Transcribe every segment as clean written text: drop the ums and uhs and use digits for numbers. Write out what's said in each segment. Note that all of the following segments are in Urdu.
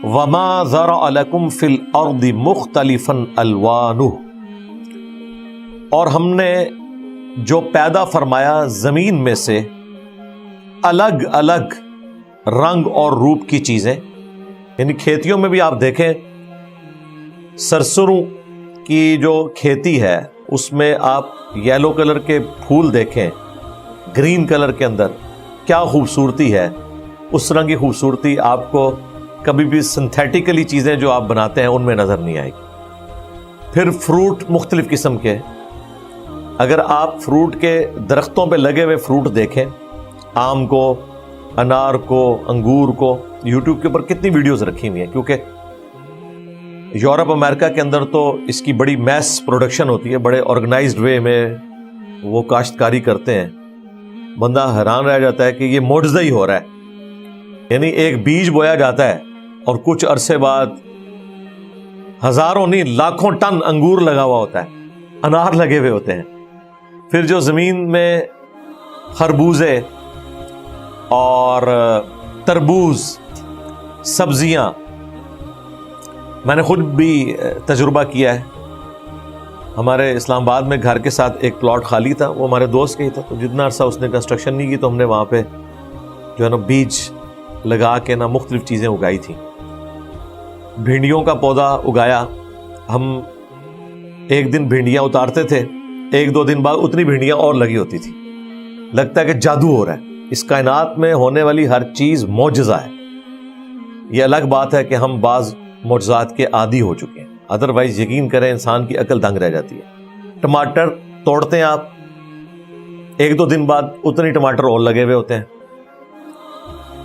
وما ذرأ لکم فی الارض مختلفا الوانہ، اور ہم نے جو پیدا فرمایا زمین میں سے الگ الگ رنگ اور روپ کی چیزیں، یعنی کھیتیوں میں بھی آپ دیکھیں سرسروں کی جو کھیتی ہے اس میں آپ یلو کلر کے پھول دیکھیں، گرین کلر کے اندر کیا خوبصورتی ہے، اس رنگ کی خوبصورتی آپ کو کبھی بھی سنتھیٹیکلی چیزیں جو آپ بناتے ہیں ان میں نظر نہیں آئے گی۔ پھر فروٹ مختلف قسم کے، اگر آپ فروٹ کے درختوں پہ لگے ہوئے فروٹ دیکھیں، آم کو، انار کو، انگور کو، یوٹیوب کے اوپر کتنی ویڈیوز رکھی ہوئی ہیں، کیونکہ یورپ امریکہ کے اندر تو اس کی بڑی میس پروڈکشن ہوتی ہے، بڑے آرگنائزڈ وے میں وہ کاشتکاری کرتے ہیں، بندہ حیران رہ جاتا ہے کہ یہ معجزہ ہی ہو رہا ہے، یعنی ایک بیج بویا جاتا ہے اور کچھ عرصے بعد ہزاروں نہیں لاکھوں ٹن انگور لگا ہوا ہوتا ہے، انار لگے ہوئے ہوتے ہیں۔ پھر جو زمین میں خربوزے اور تربوز، سبزیاں، میں نے خود بھی تجربہ کیا ہے، ہمارے اسلام آباد میں گھر کے ساتھ ایک پلاٹ خالی تھا، وہ ہمارے دوست کا ہی تھا، تو جتنا عرصہ اس نے کنسٹرکشن نہیں کی تو ہم نے وہاں پہ جو ہے نا بیج لگا کے نا مختلف چیزیں اگائی تھیں۔ بھنڈیوں کا پودا اگایا، ہم ایک دن بھنڈیاں اتارتے تھے، ایک دو دن بعد اتنی بھنڈیاں اور لگی ہوتی تھی، لگتا ہے کہ جادو ہو رہا ہے، اس کائنات میں ہونے والی ہر چیز معجزہ ہے۔ یہ الگ بات ہے کہ ہم بعض معجزات کے عادی ہو چکے ہیں، ادروائز یقین کریں انسان کی عقل دنگ رہ جاتی ہے۔ ٹماٹر توڑتے ہیں آپ، ایک دو دن بعد اتنی ٹماٹر اور لگے ہوئے ہوتے ہیں۔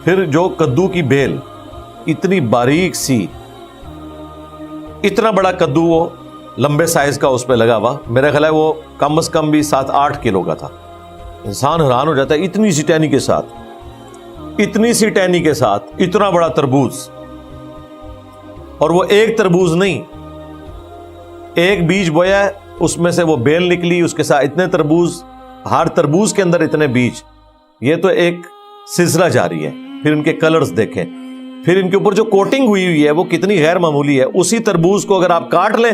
پھر جو کدو کی بیل اتنی باریک سی، اتنا بڑا کدو وہ لمبے سائز کا اس پہ لگا ہوا، میرا خیال ہے وہ کم از کم بھی 7-8 کلو کا تھا۔ انسان حیران ہو جاتا ہے، اتنی سی ٹہنی کے ساتھ، اتنی سی ٹہنی کے ساتھ اتنا بڑا تربوز، اور وہ ایک تربوز نہیں، ایک بیج بویا ہے اس میں سے وہ بیل نکلی، اس کے ساتھ اتنے تربوز، ہر تربوز کے اندر اتنے بیج، یہ تو ایک سلسلہ جاری ہے۔ پھر ان کے کلرز دیکھیں، پھر ان کے اوپر جو کوٹنگ ہوئی ہوئی ہے وہ کتنی غیر معمولی ہے۔ اسی تربوز کو اگر آپ کاٹ لیں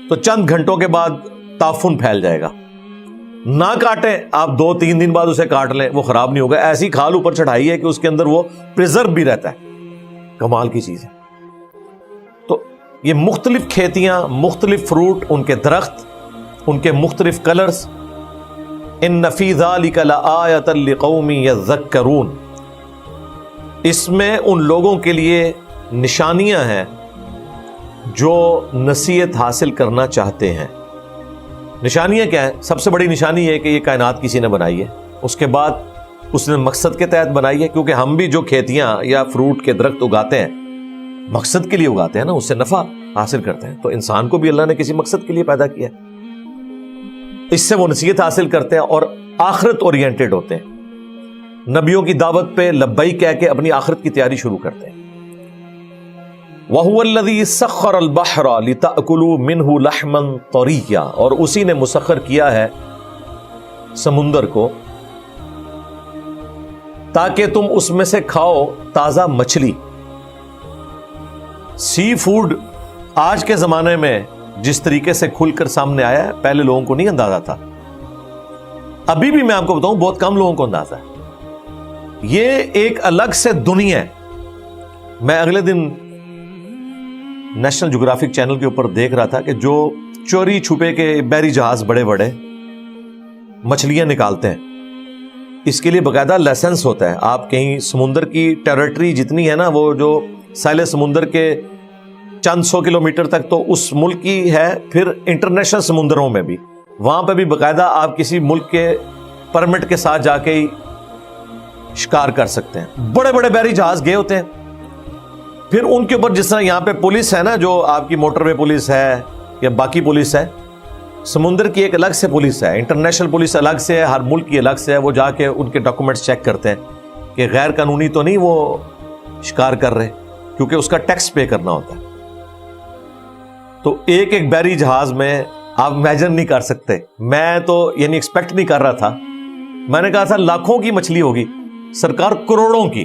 تو چند گھنٹوں کے بعد تعفن پھیل جائے گا، نہ کاٹیں آپ 2-3 دن بعد اسے کاٹ لیں وہ خراب نہیں ہوگا، ایسی کھال اوپر چڑھائی ہے کہ اس کے اندر وہ پریزرو بھی رہتا ہے، کمال کی چیز ہے۔ تو یہ مختلف کھیتیاں، مختلف فروٹ، ان کے درخت، ان کے مختلف کلرز، ان فی ذلک لآیۃ لقوم یذکرون، اس میں ان لوگوں کے لیے نشانیاں ہیں جو نصیحت حاصل کرنا چاہتے ہیں۔ نشانیاں کیا ہیں؟ سب سے بڑی نشانی یہ ہے کہ یہ کائنات کسی نے بنائی ہے، اس کے بعد اس نے مقصد کے تحت بنائی ہے، کیونکہ ہم بھی جو کھیتیاں یا فروٹ کے درخت اگاتے ہیں مقصد کے لیے اگاتے ہیں نا، اس سے نفع حاصل کرتے ہیں، تو انسان کو بھی اللہ نے کسی مقصد کے لیے پیدا کیا ہے، اس سے وہ نصیحت حاصل کرتے ہیں اور آخرت اورینٹڈ ہوتے ہیں، نبیوں کی دعوت پہ لبیک کہہ کے اپنی آخرت کی تیاری شروع کرتے ہیں۔ وَهُوَ الَّذِي سَخَّرَ الْبَحْرَ لِتَأْكُلُوا مِنْهُ لَحْمًا طَرِيًّا، اور اسی نے مسخر کیا ہے سمندر کو تاکہ تم اس میں سے کھاؤ تازہ مچھلی۔ سی فوڈ آج کے زمانے میں جس طریقے سے کھل کر سامنے آیا ہے، پہلے لوگوں کو نہیں اندازہ تھا، ابھی بھی میں آپ کو بتاؤں بہت کم لوگوں کو اندازہ ہے، یہ ایک الگ سے دنیا ہے۔ میں اگلے دن نیشنل جغرافک چینل کے اوپر دیکھ رہا تھا کہ جو چوری چھپے کے بحری جہاز بڑے بڑے مچھلیاں نکالتے ہیں، اس کے لیے باقاعدہ لائسنس ہوتا ہے۔ آپ کہیں سمندر کی ٹیریٹری جتنی ہے نا، وہ جو ساحل سمندر کے چند 100 کلومیٹر تک تو اس ملک کی ہے، پھر انٹرنیشنل سمندروں میں بھی، وہاں پہ بھی باقاعدہ آپ کسی ملک کے پرمٹ کے ساتھ جا کے ہی شکار کر سکتے ہیں۔ بڑے بڑے بحری جہاز گئے ہوتے ہیں، پھر ان کے اوپر جس طرح یہاں پہ پولیس ہے نا، جو آپ کی موٹر وے پولیس ہے یا باقی پولیس ہے، سمندر کی ایک الگ سے پولیس ہے، انٹرنیشنل پولیس الگ سے ہے، ہر ملک کی الگ سے ہے، وہ جا کے ان کے ڈاکومنٹس چیک کرتے ہیں کہ غیر قانونی تو نہیں وہ شکار کر رہے، کیونکہ اس کا ٹیکس پے کرنا ہوتا ہے۔ تو ایک ایک بحری جہاز میں آپ امیجن نہیں کر سکتے، میں تو یعنی ایکسپیکٹ نہیں کر رہا تھا، میں نے کہا تھا لاکھوں کی مچھلی ہوگی، سرکار کروڑوں کی،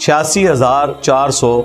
86,400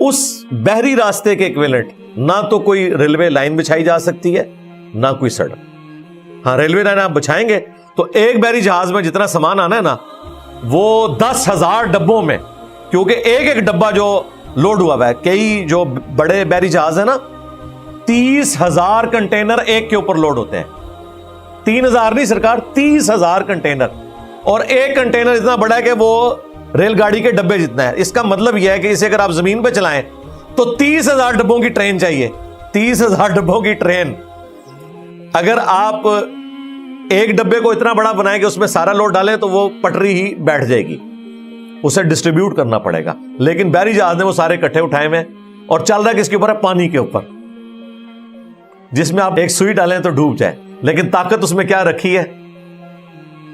اس بحری راستے کے ایکویلنٹ نہ تو کوئی ریلوے لائن بچھائی جا سکتی ہے نہ کوئی سڑک. ہاں ریلوے لائن آپ بچھائیں گے تو ایک بحری جہاز میں جتنا سامان آنا ہے نا وہ 10,000 ڈبوں میں, کیونکہ ایک ایک ڈبہ جو لوڈ ہوا ہے, کئی جو بڑے بحری جہاز ہیں نا 30,000 کنٹینر ایک کے اوپر لوڈ ہوتے ہیں. 3,000 نہیں سرکار, 30,000 کنٹینر, اور ایک کنٹینر اتنا بڑا ہے کہ وہ ریل گاڑی کے ڈبے جتنا ہے. اس کا مطلب یہ ہے کہ اسے اگر آپ زمین پہ چلائیں تو 30,000 ڈبوں کی ٹرین چاہیے. 30,000 ڈبوں کی ٹرین. اگر آپ ایک ڈبے کو اتنا بڑا بنائیں کہ اس میں سارا لوڈ ڈالیں تو وہ پٹری ہی بیٹھ جائے گی, اسے ڈسٹریبیوٹ کرنا پڑے گا. لیکن بحری جہاز نے وہ سارے اکٹھے اٹھائے ہوئے اور چل رہا ہے کس کے اوپر ہے؟ پانی کے اوپر, جس میں آپ ایک سوئی ڈالیں تو ڈوب جائے. لیکن طاقت اس میں کیا رکھی ہے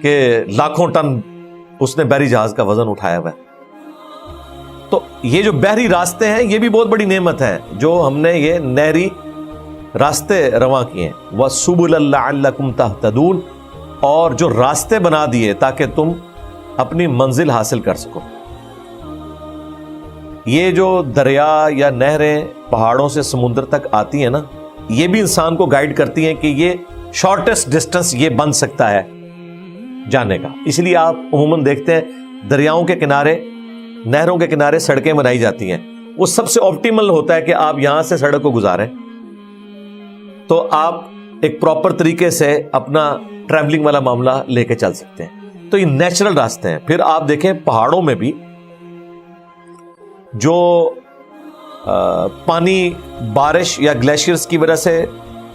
کہ لاکھوں ٹن اس نے بحری جہاز کا وزن اٹھایا ہوا ہے. تو یہ جو بحری راستے ہیں یہ بھی بہت بڑی نعمت ہے جو ہم نے یہ نہری راستے رواں کیے ہیں. وَسُبُلَ لَعَلَّكُمْ تَهْتَدُونَ, اور جو راستے بنا دیے تاکہ تم اپنی منزل حاصل کر سکو. یہ جو دریا یا نہریں پہاڑوں سے سمندر تک آتی ہیں نا, یہ بھی انسان کو گائیڈ کرتی ہیں کہ یہ شارٹیسٹ ڈسٹنس یہ بن سکتا ہے جانے کا. اس لیے آپ عموماً دیکھتے ہیں دریاؤں کے کنارے, نہروں کے کنارے سڑکیں بنائی جاتی ہیں. وہ سب سے آپٹیمل ہوتا ہے کہ آپ یہاں سے سڑک کو گزاریں تو آپ ایک پراپر طریقے سے اپنا ٹریولنگ والا معاملہ لے کے چل سکتے ہیں. تو یہ نیچرل راستے ہیں. پھر آپ دیکھیں پہاڑوں میں بھی جو پانی بارش یا گلیشیئرز کی وجہ سے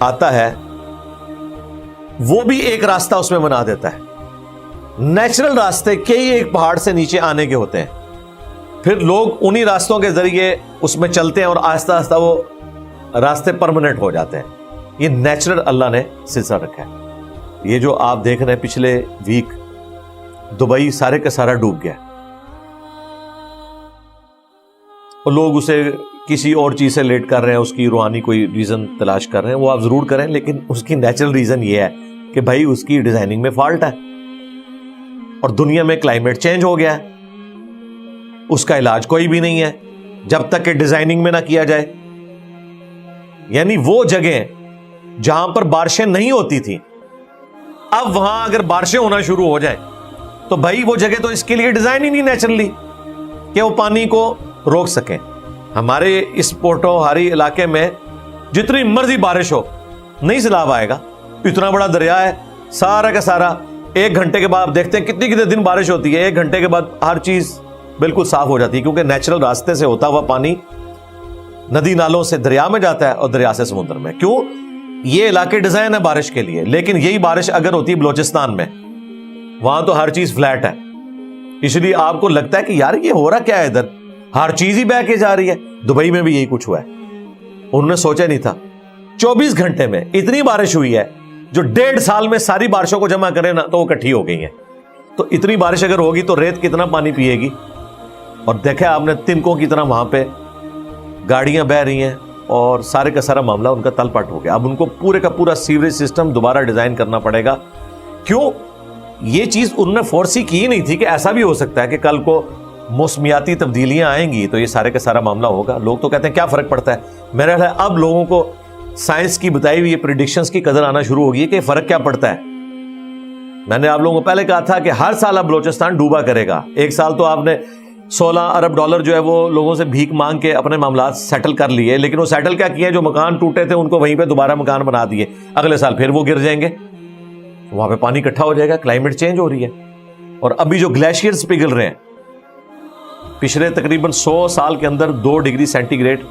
آتا ہے وہ بھی ایک راستہ اس میں بنا دیتا ہے. نیچرل راستے کئی ایک پہاڑ سے نیچے آنے کے ہوتے ہیں, پھر لوگ انہی راستوں کے ذریعے اس میں چلتے ہیں اور آہستہ آہستہ وہ راستے پرماننٹ ہو جاتے ہیں. یہ نیچرل اللہ نے سلسلہ رکھا ہے. یہ جو آپ دیکھ رہے ہیں پچھلے ویک دبئی سارے کا سارا ڈوب گیا اور لوگ اسے کسی اور چیز سے لیٹ کر رہے ہیں, اس کی روحانی کوئی ریزن تلاش کر رہے ہیں. وہ آپ ضرور کریں, لیکن اس کی نیچرل ریزن یہ ہے کہ بھائی اس کی ڈیزائننگ میں فالٹ ہے اور دنیا میں کلائمیٹ چینج ہو گیا ہے. اس کا علاج کوئی بھی نہیں ہے جب تک کہ ڈیزائننگ میں نہ کیا جائے. یعنی وہ جگہ جہاں پر بارشیں نہیں ہوتی تھی اب وہاں اگر بارشیں ہونا شروع ہو جائیں تو بھائی وہ جگہ تو اس کے لیے ڈیزائن ہی نہیں نیچرلی کہ وہ پانی کو روک سکیں. ہمارے اس پوٹوہاری علاقے میں جتنی مرضی بارش ہو نہیں سیلاب آئے گا. اتنا بڑا دریا ہے, سارا کا سارا 1 گھنٹے کے بعد دیکھتے ہیں کتنے دن بارش ہوتی ہے, 1 گھنٹے کے بعد ہر چیز بالکل صاف ہو جاتی ہے, کیونکہ نیچرل راستے سے ہوتا ہوا پانی ندی نالوں سے دریا میں جاتا ہے اور دریا سے سمندر میں. کیوں؟ یہ علاقے ڈیزائن ہے بارش کے لیے, لیکن یہی بارش اگر ہوتی ہے بلوچستان میں, وہاں تو ہر چیز فلیٹ ہے. اس لیے آپ کو لگتا ہے کہ یار یہ ہو رہا کیا ہے, ادھر ہر چیز ہی بہ کے جا رہی ہے. دبئی میں بھی یہی کچھ ہوا ہے. انہوں نے سوچا نہیں تھا 24 گھنٹے میں اتنی بارش ہوئی ہے جو 1.5 سال میں ساری بارشوں کو جمع کرے نا تو وہ اکٹھی ہو گئی ہیں. تو اتنی بارش اگر ہوگی تو ریت کتنا پانی پیے گی. اور دیکھا آپ نے تنکوں کی طرح وہاں پہ گاڑیاں بہ رہی ہیں اور سارے کا سارا معاملہ ان کا تل پٹ ہو گیا. اب ان کو پورے کا پورا سیوریج سسٹم دوبارہ ڈیزائن کرنا پڑے گا. کیوں؟ یہ چیز انہوں نے فورسی کی نہیں تھی کہ ایسا بھی ہو سکتا ہے کہ کل کو موسمیاتی تبدیلیاں آئیں گی تو یہ سارے کا سارا معاملہ ہوگا. لوگ تو کہتے ہیں کیا فرق پڑتا ہے. میرا خیال ہے اب لوگوں کو سائنس کی بتائی ہوئی پریڈکشنز کی قدر آنا شروع ہوگی کہ فرق کیا پڑتا ہے. میں نے آپ لوگوں کو پہلے کہا تھا کہ ہر سال اب بلوچستان ڈوبا کرے گا. ایک سال تو آپ نے $16 ارب جو ہے وہ لوگوں سے بھیک مانگ کے اپنے معاملات سیٹل کر لیے, لیکن وہ سیٹل کیا کیا, جو مکان ٹوٹے تھے ان کو وہیں پہ دوبارہ مکان بنا دیے. اگلے سال پھر وہ گر جائیں گے, وہاں پہ پانی اکٹھا ہو جائے گا, کلائمیٹ چینج ہو رہی ہے. اور ابھی جو گلیشیئرز پگھل رہے ہیں, پچھلے تقریباً 100 سال کے اندر 2 degree centigrade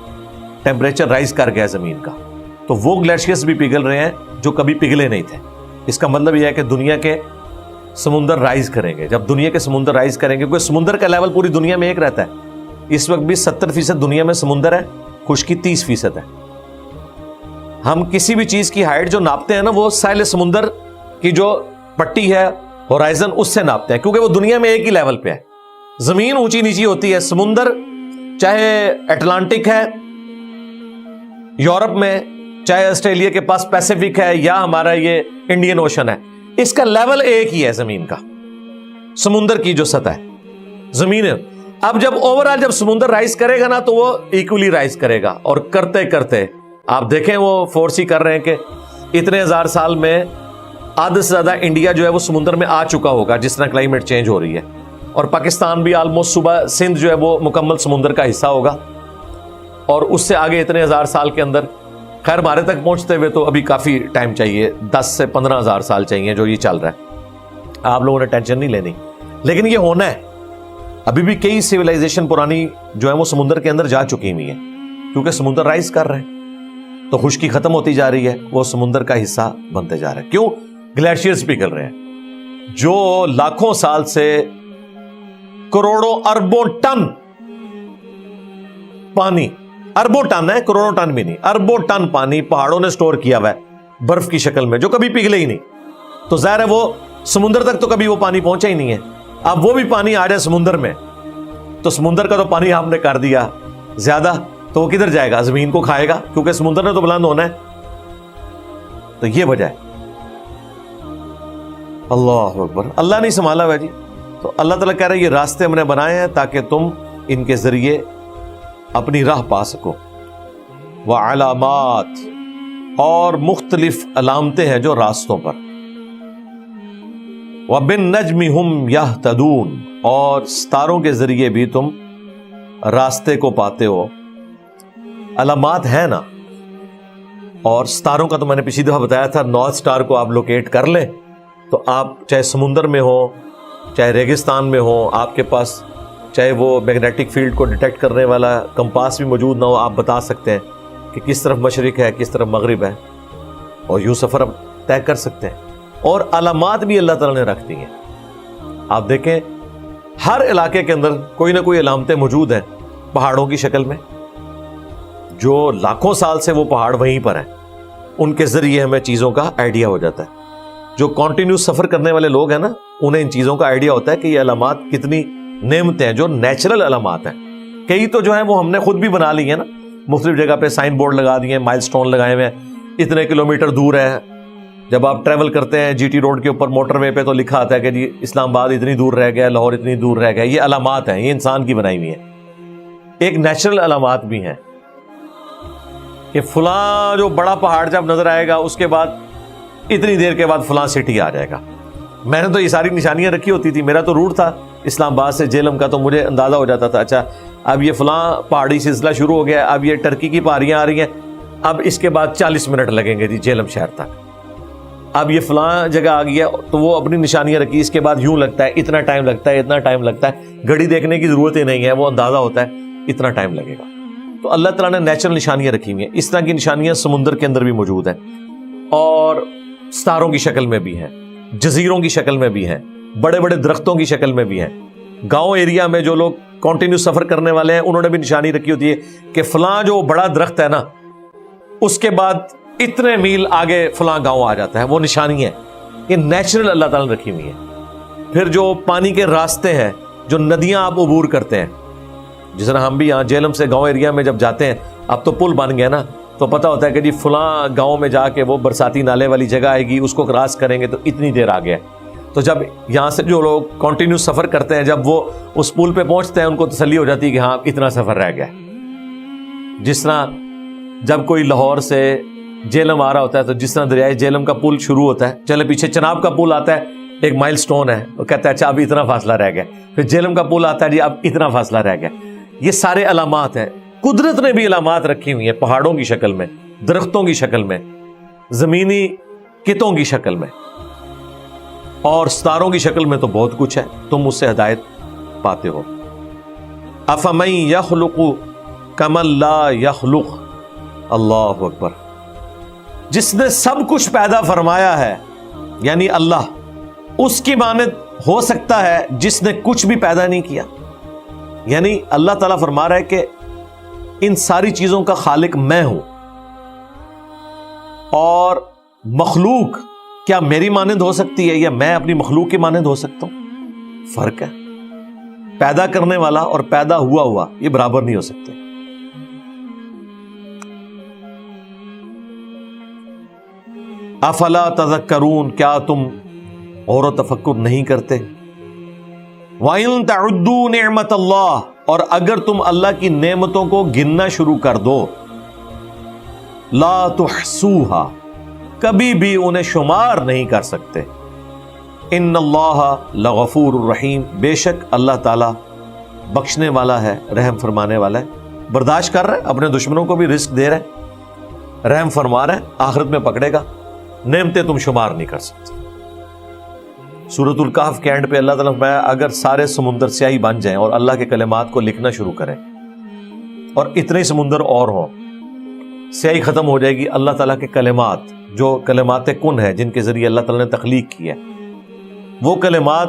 temperature rise کر گیا زمین کا, تو وہ گلیشیئرز بھی پگھل رہے ہیں جو کبھی پگھلے نہیں تھے. اس کا مطلب یہ ہے کہ دنیا کے سمندر رائز کریں گے. جب دنیا کے سمندر رائز کریں گے, کیونکہ سمندر کا لیول پوری دنیا میں ایک رہتا ہے. اس وقت بھی 70% دنیا میں سمندر ہے, خشکی 30% ہے. ہم کسی بھی چیز کی ہائٹ جو ناپتے ہیں نا, وہ ساحل سمندر کی جو پٹی ہے ہورائزن اس سے ناپتے ہیں, کیونکہ وہ دنیا میں ایک ہی لیول پہ ہے. زمین اونچی نیچی ہوتی ہے, سمندر چاہے اٹلانٹک ہے یورپ میں, چاہے آسٹریلیا کے پاس پیسیفک ہے, یا ہمارا یہ انڈین اوشن ہے, اس کا لیول ایک ہی ہے زمین کا. سمندر کی جو سطح ہے زمین ہے, اب جب اوورآل جب سمندر رائز کرے گا نا تو وہ ایکولی رائز کرے گا، اور کرتے کرتے آپ دیکھیں وہ فورس ہی کر رہے ہیں کہ اتنے ہزار سال میں آدھے سے زیادہ انڈیا جو ہے وہ سمندر میں آ چکا ہوگا جس طرح کلائمیٹ چینج ہو رہی ہے، اور پاکستان بھی آلموسٹ صوبہ سندھ جو ہے وہ مکمل سمندر کا حصہ ہوگا، اور اس سے آگے اتنے ہزار سال کے اندر، خیر ہمارے تک پہنچتے ہوئے تو ابھی کافی ٹائم چاہیے، 10 سے 15 ہزار سال چاہیے جو یہ چل رہا ہے، آپ لوگوں نے ٹینشن نہیں لینی، لیکن یہ ہونا ہے۔ ابھی بھی کئی سیولائزیشن پرانی جو ہے وہ سمندر کے اندر جا چکی ہوئی ہیں، کیونکہ سمندر رائز کر رہے ہیں تو خشکی ختم ہوتی جا رہی ہے، وہ سمندر کا حصہ بنتے جا رہے ہیں۔ کیوں؟ گلیشیئرز پگھل رہے ہیں جو لاکھوں سال سے کروڑوں اربوں ٹن پانی، اربوں ٹن ہے، کروڑوں ٹن بھی نہیں، اربوں ٹن پانی پہاڑوں نے سٹور کیا ہوا ہے برف کی شکل میں، جو کبھی پگھلے ہی نہیں، تو ظاہر ہے وہ سمندر تک تو کبھی وہ پانی پہنچا ہی نہیں ہے۔ اب وہ بھی پانی آ جائے سمندر میں تو سمندر کا تو پانی ہم نے کر دیا زیادہ، تو وہ کدھر جائے گا؟ زمین کو کھائے گا، کیونکہ سمندر نے تو بلند ہونا ہے۔ تو یہ وجہ ہے۔ اللہ اکبر، اللہ نہیں سنبھالا ہوا جی، تو اللہ تعالیٰ کہہ رہے ہیں یہ راستے ہم نے بنائے ہیں تاکہ تم ان کے ذریعے اپنی راہ پا سکو۔ وعلامات، اور مختلف علامتیں ہیں جو راستوں پر۔ وبالنجم ہم یہتدون، اور ستاروں کے ذریعے بھی تم راستے کو پاتے ہو۔ علامات ہیں نا، اور ستاروں کا تو میں نے پچھلی دفعہ بتایا تھا، نارتھ سٹار کو آپ لوکیٹ کر لیں تو آپ چاہے سمندر میں ہو چاہے ریگستان میں ہو، آپ کے پاس چاہے وہ میگنیٹک فیلڈ کو ڈیٹیکٹ کرنے والا کمپاس بھی موجود نہ ہو، آپ بتا سکتے ہیں کہ کس طرف مشرق ہے کس طرف مغرب ہے، اور یوں سفر اب طے کر سکتے ہیں۔ اور علامات بھی اللہ تعالیٰ نے رکھ دی ہیں۔ آپ دیکھیں ہر علاقے کے اندر کوئی نہ کوئی علامتیں موجود ہیں پہاڑوں کی شکل میں، جو لاکھوں سال سے وہ پہاڑ وہیں پر ہیں، ان کے ذریعے ہمیں چیزوں کا آئیڈیا ہو جاتا ہے۔ جو کنٹینیوس سفر کرنے والے لوگ ہیں نا، انہیں ان چیزوں کا آئیڈیا ہوتا ہے کہ یہ علامات کتنی نعمتیں ہیں، جو نیچرل علامات ہیں۔ کئی تو جو ہیں وہ ہم نے خود بھی بنا لی ہیں نا، مختلف جگہ پہ سائن بورڈ لگا دیے ہیں، مائل سٹون لگائے ہوئے ہیں، اتنے کلومیٹر دور ہے۔ جب آپ ٹریول کرتے ہیں جی ٹی روڈ کے اوپر موٹر وے پہ تو لکھا آتا ہے کہ جی اسلام آباد اتنی دور رہ گیا، لاہور اتنی دور رہ گیا۔ یہ علامات ہیں، یہ انسان کی بنائی ہوئی ہیں۔ ایک نیچرل علامات بھی ہیں کہ فلاں جو بڑا پہاڑ جب نظر آئے گا اس کے بعد اتنی دیر کے بعد فلاں سٹی آ جائے گا۔ میں نے تو یہ ساری نشانیاں رکھی ہوتی تھی، میرا تو روٹ تھا اسلام آباد سے جیلم کا، تو مجھے اندازہ ہو جاتا تھا اچھا اب یہ فلاں پہاڑی سلسلہ شروع ہو گیا، اب یہ ٹرکی کی پہاڑیاں آ رہی ہیں، اب اس کے بعد 40 منٹ لگیں گے جی جیلم شہر تک، اب یہ فلاں جگہ آ گیا، تو وہ اپنی نشانیاں رکھی، اس کے بعد یوں لگتا ہے، اتنا ٹائم لگتا ہے، اتنا ٹائم لگتا ہے، گھڑی دیکھنے کی ضرورت ہی نہیں ہے، وہ اندازہ ہوتا ہے اتنا ٹائم لگے گا۔ تو اللہ تعالیٰ نے نیچرل نشانیاں رکھی ہوئی ہیں۔ اس طرح کی نشانیاں سمندر کے اندر بھی موجود ہیں، اور ستاروں کی شکل میں بھی ہیں، جزیروں کی شکل میں بھی ہیں، بڑے بڑے درختوں کی شکل میں بھی ہیں۔ گاؤں ایریا میں جو لوگ کنٹینیو سفر کرنے والے ہیں انہوں نے بھی نشانی رکھی ہوتی ہے کہ فلاں جو بڑا درخت ہے نا، اس کے بعد اتنے میل آگے فلاں گاؤں آ جاتا ہے، وہ نشانی ہے۔ یہ نیچرل اللہ تعالیٰ نے رکھی ہوئی ہے۔ پھر جو پانی کے راستے ہیں، جو ندیاں آپ عبور کرتے ہیں، جس طرح ہم بھی یہاں جیلم سے گاؤں ایریا میں جب جاتے ہیں، اب تو پل بن گیا نا، تو پتہ ہوتا ہے کہ جی فلاں گاؤں میں جا کے وہ برساتی نالے والی جگہ آئے گی، اس کو کراس کریں گے تو اتنی دیر آ گیا۔ تو جب یہاں سے جو لوگ کنٹینیو سفر کرتے ہیں، جب وہ اس پل پہ پہنچتے ہیں ان کو تسلی ہو جاتی ہے کہ ہاں اتنا سفر رہ گیا۔ جس طرح جب کوئی لاہور سے جیلم آ رہا ہوتا ہے تو جس طرح دریائے جیلم کا پل شروع ہوتا ہے، چلے پیچھے چناب کا پل آتا ہے، ایک مائل سٹون ہے، وہ کہتا ہے اچھا اب اتنا فاصلہ رہ گیا، پھر جیلم کا پل آتا ہے جی اب اتنا فاصلہ رہ گیا۔ یہ سارے علامات ہیں۔ قدرت نے بھی علامات رکھی ہوئی ہیں، پہاڑوں کی شکل میں، درختوں کی شکل میں، زمینی کتوں کی شکل میں، اور ستاروں کی شکل میں تو بہت کچھ ہے، تم اس سے ہدایت پاتے ہو۔ افمن یخلق کمن لا یخلق، اللہ اکبر۔ جس نے سب کچھ پیدا فرمایا ہے یعنی اللہ، اس کی مانند ہو سکتا ہے جس نے کچھ بھی پیدا نہیں کیا؟ یعنی اللہ تعالیٰ فرما رہا ہے کہ ان ساری چیزوں کا خالق میں ہوں، اور مخلوق کیا میری مانند ہو سکتی ہے یا میں اپنی مخلوق کی مانند ہو سکتا ہوں؟ فرق ہے۔ پیدا کرنے والا اور پیدا ہوا یہ برابر نہیں ہو سکتے۔ افلا تذکرون، کیا تم غور و تفکر نہیں کرتے؟ وَإِن تَعُدُّوا نِعْمَةَ اللَّهِ، اور اگر تم اللہ کی نعمتوں کو گننا شروع کر دو، لَا تُحْصُوهَا، کبھی بھی انہیں شمار نہیں کر سکتے. إِنَّ اللَّهَ لَغَفُورٌ رَحِيمٌ، بے شک اللہ تعالیٰ بخشنے والا ہے، رحم فرمانے والا ہے. برداشت کر رہے، اپنے دشمنوں کو بھی رزق دے رہے، رحم فرما رہے، آخرت میں پکڑے گا. نعمتیں تم شمار نہیں کر سکتے. سورۃ الکہف کے اینڈ پہ اللہ تعالیٰ نے فرمایا اگر سارے سمندر سیاہی بن جائیں اور اللہ کے کلمات کو لکھنا شروع کریں اور اتنے سمندر اور ہوں، سیاہی ختم ہو جائے گی. اللہ تعالیٰ کے کلمات جو کلمات کن ہے، جن کے ذریعے اللہ تعالیٰ نے تخلیق کی ہے، وہ کلمات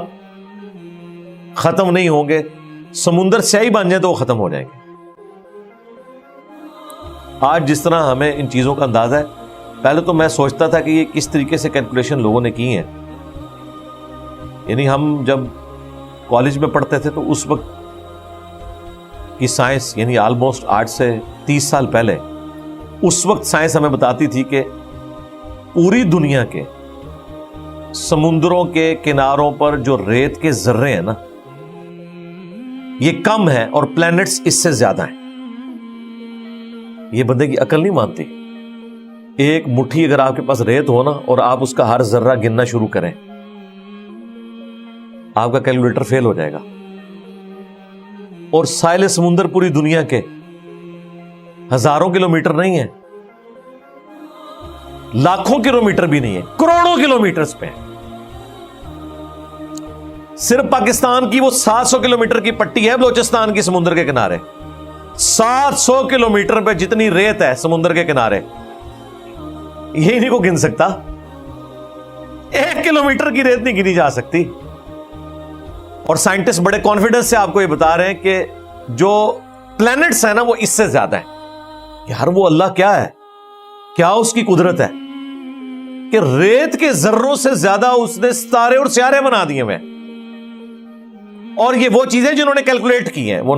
ختم نہیں ہوں گے. سمندر سیاہی بن جائیں تو وہ ختم ہو جائیں گے. آج جس طرح ہمیں ان چیزوں کا اندازہ ہے، پہلے تو میں سوچتا تھا کہ یہ کس طریقے سے کیلکولیشن لوگوں نے کی ہیں. یعنی ہم جب کالج میں پڑھتے تھے تو اس وقت کی سائنس، یعنی آلموسٹ 8 سے 30 سال پہلے، اس وقت سائنس ہمیں بتاتی تھی کہ پوری دنیا کے سمندروں کے کناروں پر جو ریت کے ذرے ہیں نا، یہ کم ہیں اور پلینٹس اس سے زیادہ ہیں. یہ بندے کی عقل نہیں مانتی. ایک مٹھی اگر آپ کے پاس ریت ہو نا اور آپ اس کا ہر ذرہ گننا شروع کریں، آپ کا کیلکولیٹر فیل ہو جائے گا. اور ساحل سمندر پوری دنیا کے ہزاروں کلومیٹر نہیں ہے، لاکھوں کلومیٹر بھی نہیں ہے، کروڑوں کلومیٹرز پہ ہیں. صرف پاکستان کی وہ 700 کلومیٹر کی پٹی ہے بلوچستان کی سمندر کے کنارے. 700 کلومیٹر پہ جتنی ریت ہے سمندر کے کنارے، یہ نہیں کو گن سکتا. 1 کلومیٹر کی ریت نہیں گنی جا سکتی. اور سائنٹسٹ بڑے کانفیڈنس سے آپ کو یہ بتا رہے ہیں کہ جو پلینٹس ہیں نا وہ اس سے زیادہ ہیں. یار وہ اللہ کیا ہے، کیا اس کی قدرت ہے کہ ریت کے ذروں سے زیادہ اس نے ستارے اور سیارے بنا دیے ہوئے. اور یہ وہ چیزیں جنہوں نے کیلکولیٹ کی ہیں. وہ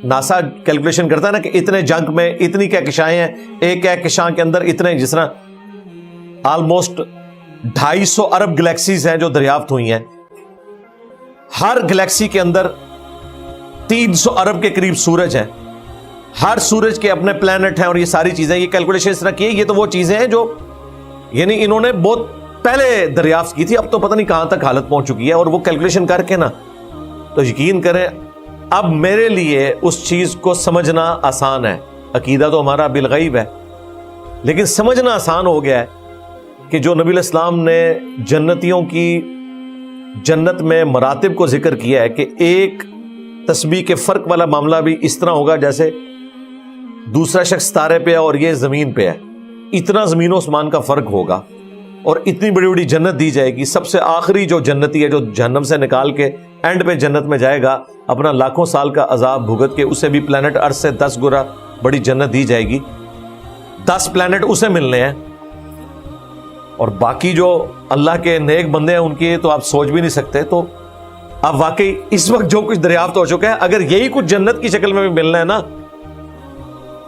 ناسا کیلکولیشن کرتا ہے نا کہ اتنے جنک میں اتنی کہکشائیں ہیں، ایک کہکشاں کے اندر اتنے، جس طرح آلموسٹ 250 ارب گلیکسیز ہیں جو دریافت ہوئی ہیں. ہر گلیکسی کے اندر 300 ارب کے قریب سورج ہیں. ہر سورج کے اپنے پلانٹ ہیں اور یہ ساری چیزیں، یہ کیلکولیشن اس طرح کی ہے. یہ تو وہ چیزیں ہیں جو یعنی انہوں نے بہت پہلے دریافت کی تھی، اب تو پتہ نہیں کہاں تک حالت پہنچ چکی ہے. اور وہ کیلکولیشن کر کے نا، تو یقین کریں اب میرے لیے اس چیز کو سمجھنا آسان ہے. عقیدہ تو ہمارا بالغیب ہے، لیکن سمجھنا آسان ہو گیا ہے کہ جو نبی علیہ السلام نے جنتیوں کی جنت میں مراتب کو ذکر کیا ہے کہ ایک تسبیح کے فرق والا معاملہ بھی اس طرح ہوگا جیسے دوسرا شخص ستارے پہ ہے اور یہ زمین پہ ہے. اتنا زمین و آسمان کا فرق ہوگا اور اتنی بڑی بڑی جنت دی جائے گی. سب سے آخری جو جنتی ہے جو جہنم سے نکال کے اینڈ پہ جنت میں جائے گا، اپنا لاکھوں سال کا عذاب بھگت کے، اسے بھی پلانٹ ارتھ سے 10 گنا بڑی جنت دی جائے گی. 10 پلانٹ اسے ملنے ہیں. اور باقی جو اللہ کے نیک بندے ہیں ان کی تو آپ سوچ بھی نہیں سکتے. تو اب واقعی اس وقت جو کچھ دریافت ہو چکا ہے، اگر یہی کچھ جنت کی شکل میں بھی ملنا ہے نا،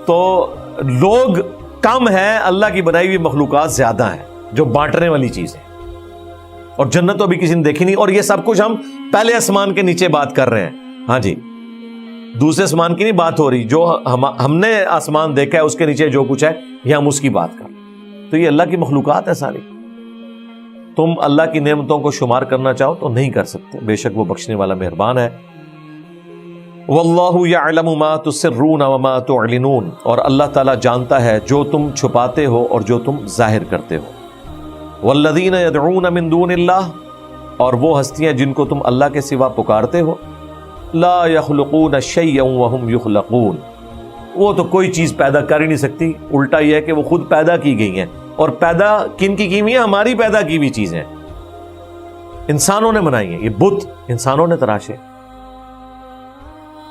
تو لوگ کم ہیں، اللہ کی بنائی ہوئی مخلوقات زیادہ ہیں جو بانٹنے والی چیز ہے. اور جنت تو ابھی کسی نے دیکھی نہیں. اور یہ سب کچھ ہم پہلے آسمان کے نیچے بات کر رہے ہیں. ہاں جی، دوسرے آسمان کی نہیں بات ہو رہی. جو ہم نے آسمان دیکھا ہے اس کے نیچے جو کچھ ہے یہ ہم اس کی بات کر رہے ہیں. تو یہ اللہ کی مخلوقات ہے ساری. تم اللہ کی نعمتوں کو شمار کرنا چاہو تو نہیں کر سکتے. بے شک وہ بخشنے والا مہربان ہے. واللہ یعلم ما تسرون وما تعلنون، اور اللہ تعالیٰ جانتا ہے جو تم چھپاتے ہو اور جو تم ظاہر کرتے ہو. والذین یدعون من دون اللہ، اور وہ ہستیاں جن کو تم اللہ کے سوا پکارتے ہو، لا یخلقون شیئا وہم یخلقون، وہ تو کوئی چیز پیدا کر ہی نہیں سکتی. الٹا یہ ہے کہ وہ خود پیدا کی گئی ہیں. اور پیدا کن کی ہوئی ہیں؟ ہماری پیدا کی ہوئی چیزیں انسانوں نے بنائی ہیں. یہ بت انسانوں نے تراشے.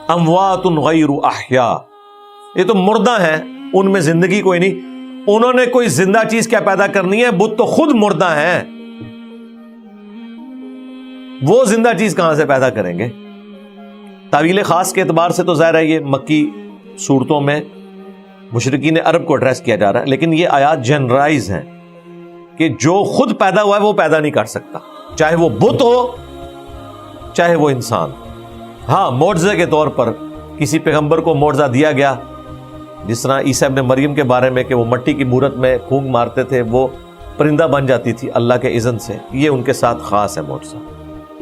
اموات غیر احیاء، یہ تو مردہ ہیں، ان میں زندگی کوئی نہیں. انہوں نے کوئی زندہ چیز کیا پیدا کرنی ہے؟ بت تو خود مردہ ہیں، وہ زندہ چیز کہاں سے پیدا کریں گے؟ تعویل خاص کے اعتبار سے تو ظاہر ہے یہ مکی صورتوں میں مشرکین عرب کو ایڈریس کیا جا رہا ہے، لیکن یہ آیات جنرائز ہیں کہ جو خود پیدا ہوا ہے وہ پیدا نہیں کر سکتا، چاہے وہ بت ہو چاہے وہ انسان. ہاں معجزے کے طور پر کسی پیغمبر کو معجزہ دیا گیا، جس طرح عیسیٰ ابن مریم کے بارے میں کہ وہ مٹی کی مورت میں پھونک مارتے تھے، وہ پرندہ بن جاتی تھی اللہ کے اذن سے. یہ ان کے ساتھ خاص ہے معجزہ.